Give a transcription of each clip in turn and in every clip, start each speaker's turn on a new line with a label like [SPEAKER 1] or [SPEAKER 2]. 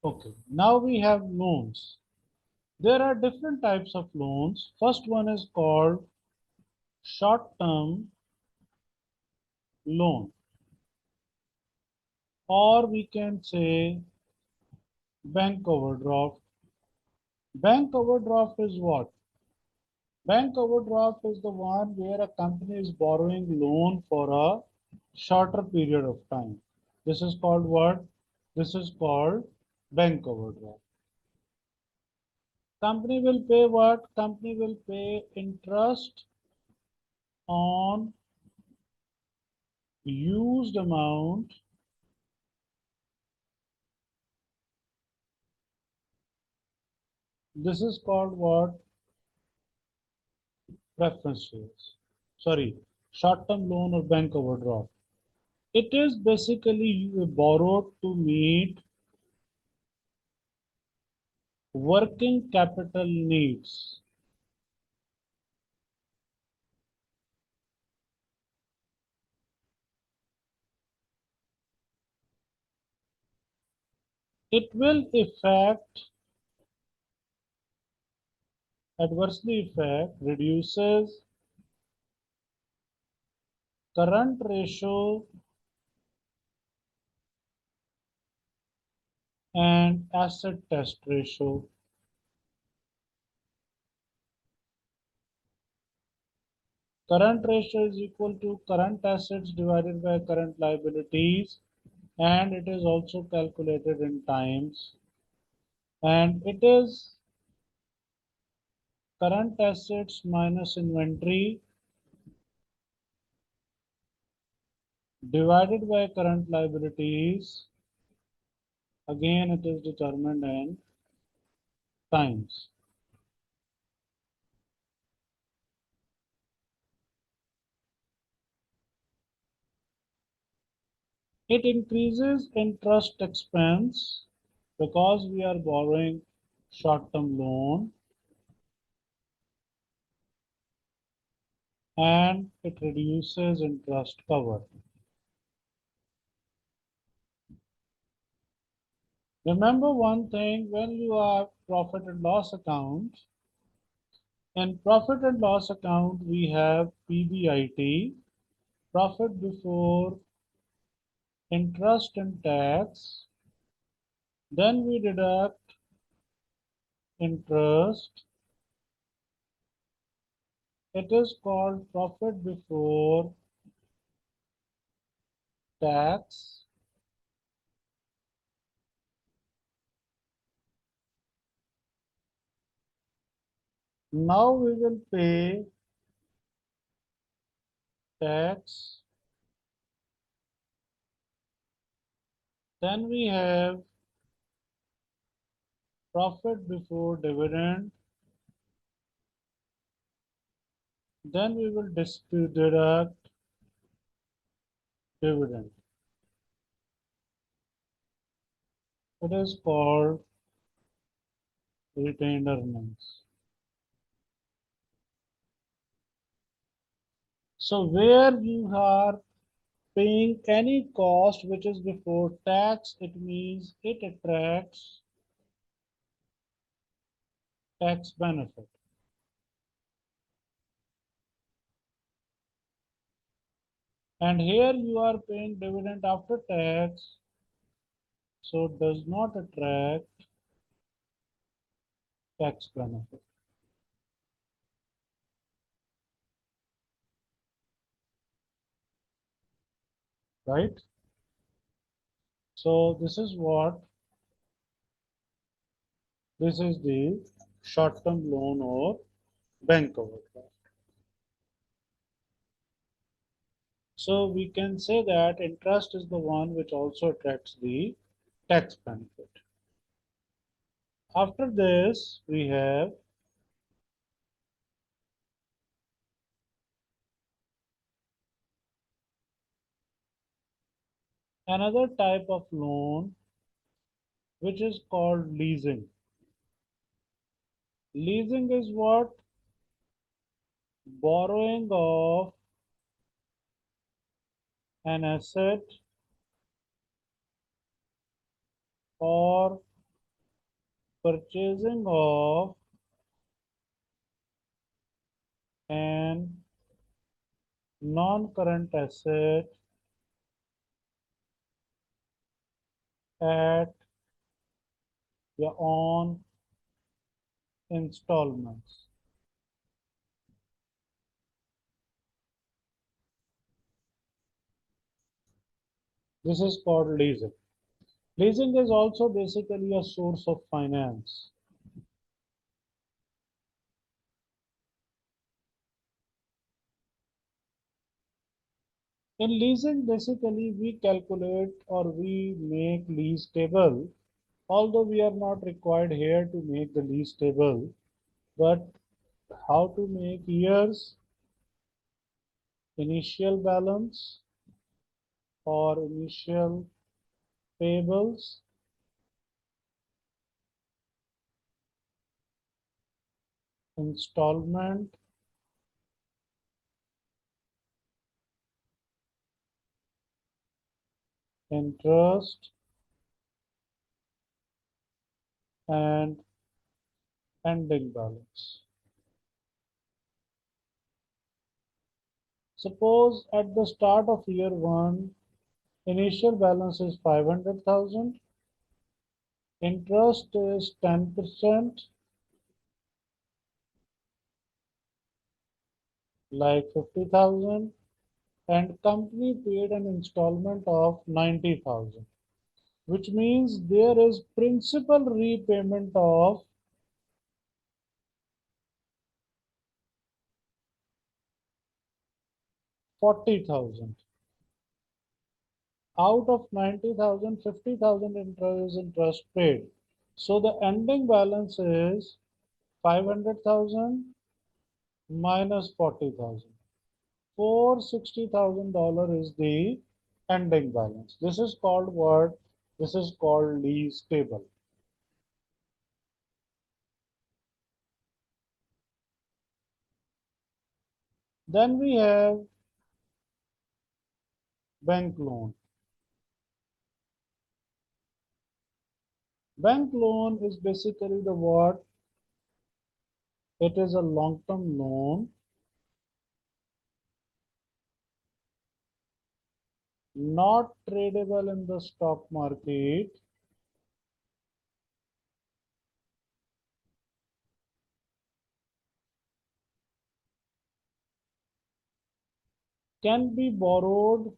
[SPEAKER 1] Okay, now we have loans. There are different types of loans. First one is called short-term loan, or we can say bank overdraft. Bank overdraft is what? Bank overdraft is the one where a company is borrowing loan for a shorter period of time. This is called what? This is called bank overdraft. Company will pay what? Company will pay interest on used amount this is called what? Preference shares. Sorry, short-term loan or bank overdraft. It is basically borrowed to meet working capital needs. It will adversely affect, reduces current ratio and asset test ratio. Current ratio is equal to current assets divided by current liabilities, and it is also calculated in times, and it is current assets minus inventory divided by current liabilities. Again, it is determined in times. It increases interest expense because we are borrowing short-term loan, and it reduces interest cover. Remember one thing, when you have profit and loss account, in profit and loss account we have PBIT, profit before interest and tax, then we deduct interest. It is called profit before tax. Now we will pay tax. Then we have profit before dividend. Then we will deduct dividend. It is called retained earnings. So where you are paying any cost which is before tax, it means it attracts tax benefit. And here you are paying dividend after tax, so it does not attract tax benefit. Right? So this is what, this is the short-term loan or bank overdraft. So we can say that interest is the one which also attracts the tax benefit. After this, we have another type of loan which is called leasing. Leasing is what? Borrowing of an asset or purchasing of an non-current asset at your own installments. This is called leasing. Leasing is also basically a source of finance. In leasing, basically, we calculate or we make lease table, although we are not required here to make the lease table, but how to make years, initial balance or initial payables, installment, interest, and ending balance. Suppose at the start of year one, initial balance is 500,000, interest is 10%, like 50,000, and company paid an installment of 90,000, which means there is principal repayment of 40,000. Out of 90,000, 50,000 interest paid. So the ending balance is 500,000 minus 40,000. $460,000 is the ending balance. This is called what? This is called lease table. Then we have bank loan. Bank loan is basically the what? It is a long-term loan, not tradable in the stock market, can be borrowed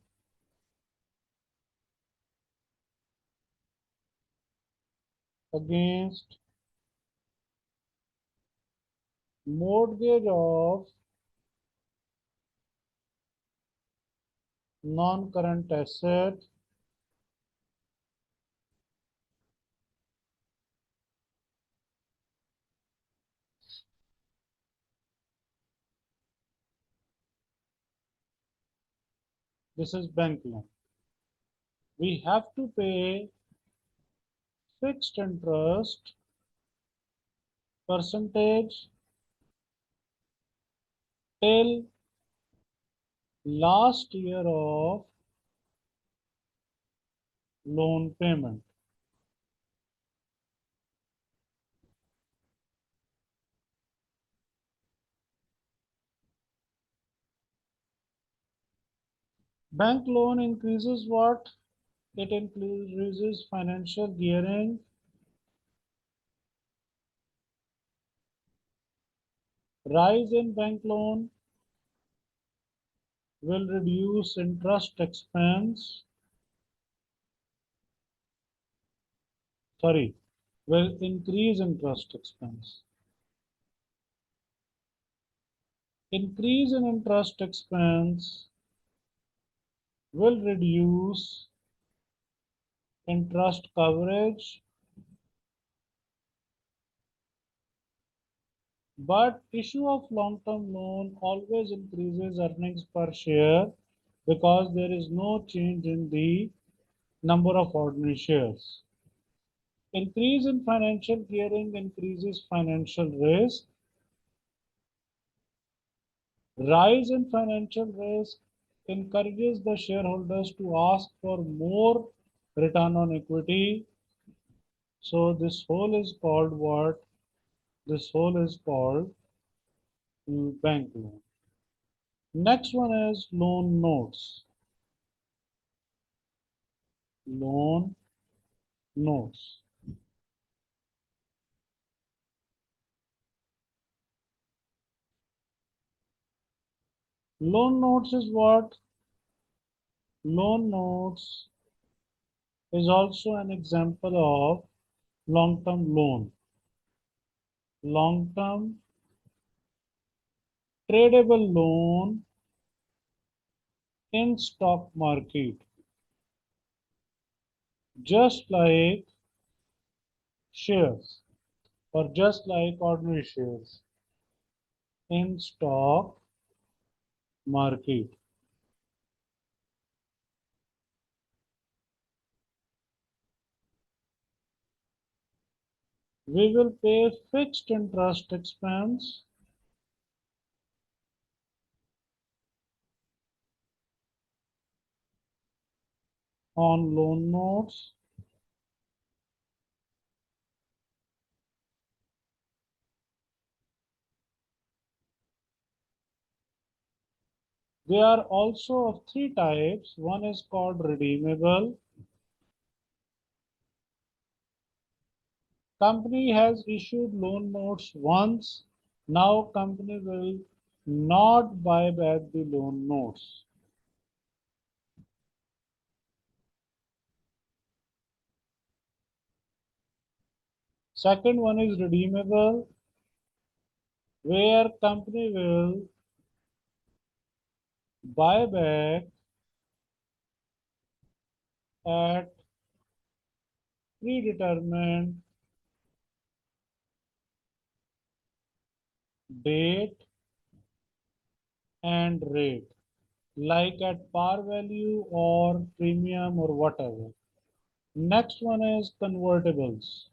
[SPEAKER 1] against mortgage of non-current asset This is bank loan. We have to pay fixed interest percentage till last year of loan payment. Bank loan increases what? It increases financial gearing, rise in bank loan will reduce interest expense, sorry, will increase interest expense. Increase in interest expense will reduce interest coverage, but issue of long-term loan always increases earnings per share because there is no change in the number of ordinary shares. Increase in financial gearing increases financial risk. Rise in financial risk encourages the shareholders to ask for more return on equity. So this whole is called what? This whole is called bank loan. Next one is loan notes. Loan notes. Loan notes is what? Loan notes is also an example of long-term loan. Long-term tradable loan in stock market, just like shares or just like ordinary shares in stock market. We will pay fixed interest expense on loan notes. There are also of three types. One is called redeemable. Company has issued loan notes once. Now company will not buy back the loan notes. Second one is redeemable, where company will buy back at predetermined date and rate, like at par value or premium or whatever. Next one is convertibles.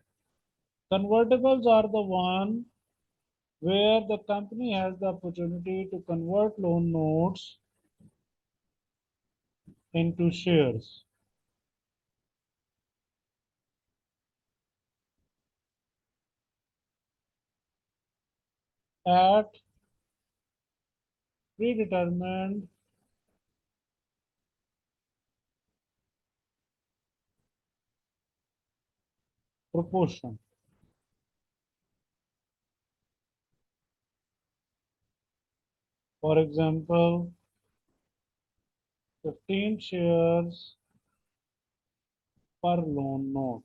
[SPEAKER 1] Convertibles are the one where the company has the opportunity to convert loan notes into shares at predetermined proportion. For example, 15 shares per loan note.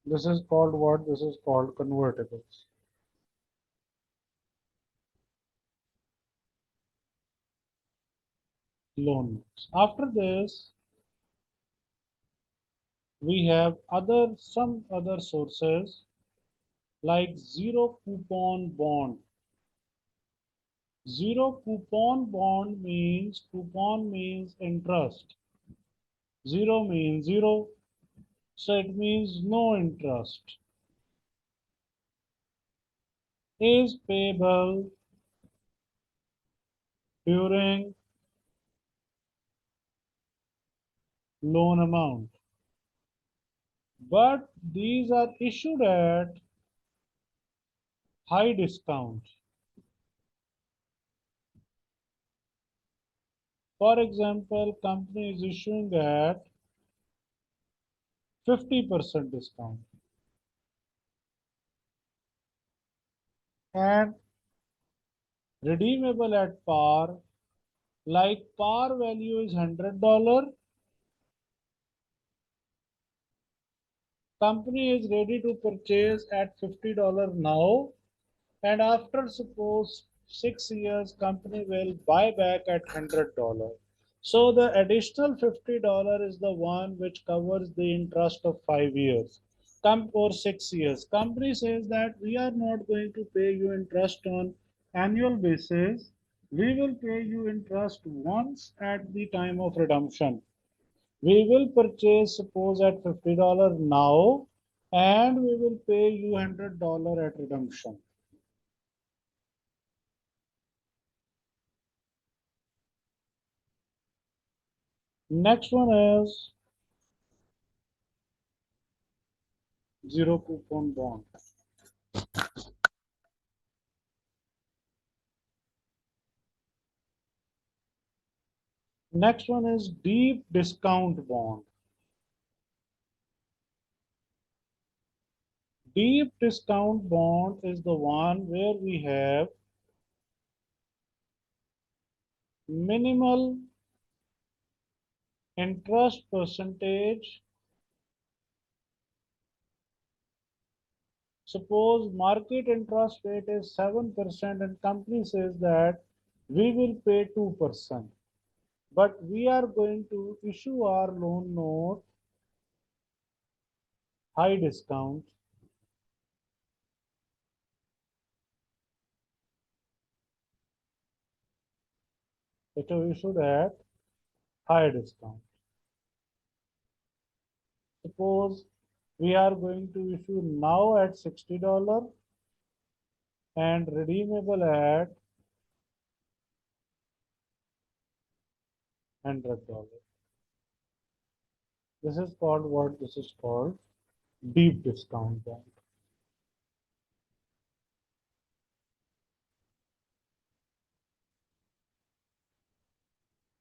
[SPEAKER 1] This is called what? This is called convertibles. Loan notes. After this, we have some other sources like zero coupon bond. Zero coupon means interest. Zero means zero, so it means no interest. Is payable during loan amount. But these are issued at high discount. For example, company is issuing at 50% discount and redeemable at par, like par value is $100. Company is ready to purchase at $50 now, and after suppose 6 years, company will buy back at $100. So the additional $50 is the one which covers the interest of 5 years, or 6 years. Company says that we are not going to pay you interest on annual basis. We will pay you interest once at the time of redemption. We will purchase suppose at $50 now, and we will pay you $100 at redemption. Next one is zero coupon bond. Next one is deep discount bond. Deep discount bond is the one where we have minimal interest percentage. Suppose market interest rate is 7% and company says that we will pay 2%. But we are going to issue our loan note high discount. It is issued at high discount. Suppose we are going to issue now at $60 and redeemable at $100. This is called what? This is called deep discount bond.